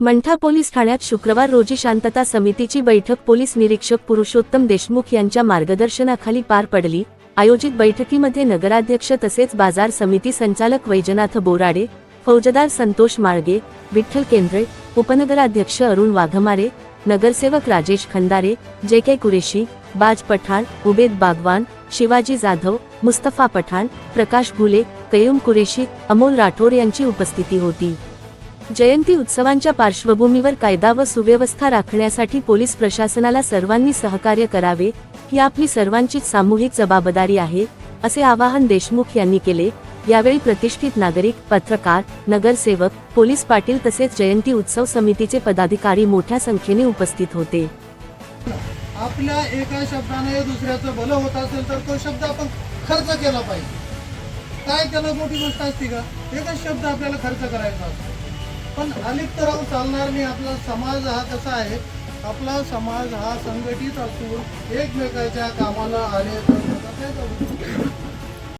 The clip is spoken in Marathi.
मंठा पोलीस ठाण्यात शुक्रवार रोजी शांतता समितीची बैठक पोलीस निरीक्षक पुरुषोत्तम देशमुख यांच्या मार्गदर्शनाखाली पार पडली। आयोजित बैठकीमध्ये नगराध्यक्ष तसेच बाजार समिती संचालक वैजनाथ बोराडे, फौजदार संतोष माळगे, विठ्ठल केंद्रे, उपनगराध्यक्ष अरुण वाघमारे, नगरसेवक राजेश खंदारे, जे.के. कुरेशी, बाज पठाण, उबेद बागवान, शिवाजी जाधव, मुस्तफा पठाण, प्रकाश घुले, कयूम कुरेशी, अमोल राठोड यांची उपस्थिती होती। जयंती उत्सवांच्या पार्श्वभूमीवर कायदा व सुव्यवस्था राखण्यासाठी पोलीस प्रशासनाला सर्वांनी सहकार्य करावे, ही आपली सर्वांचीच सामूहिक जबाबदारी आहे, असे आवाहन देशमुख यांनी केले। यावेळी प्रतिष्ठित नागरिक, पत्रकार, नगरसेवक, पोलीस पाटील तसेच जयंती उत्सव समितीचे पदाधिकारी मोठ्या संख्येने उपस्थित होते। आपल्या एका शब्दाने दुसऱ्याचं भलं होत असेल तर तो शब्द आपण खर्च केला पाहिजे। काय त्याला मोठी गोष्ट असते का? एकच शब्द आपल्याला खर्च करायचा असतो, पण अलिप्त राहून चालणार नाही। आपला समाज हा कसा आहे, आपला समाज हा संघटित असून एकमेकाच्या कामाला आले तर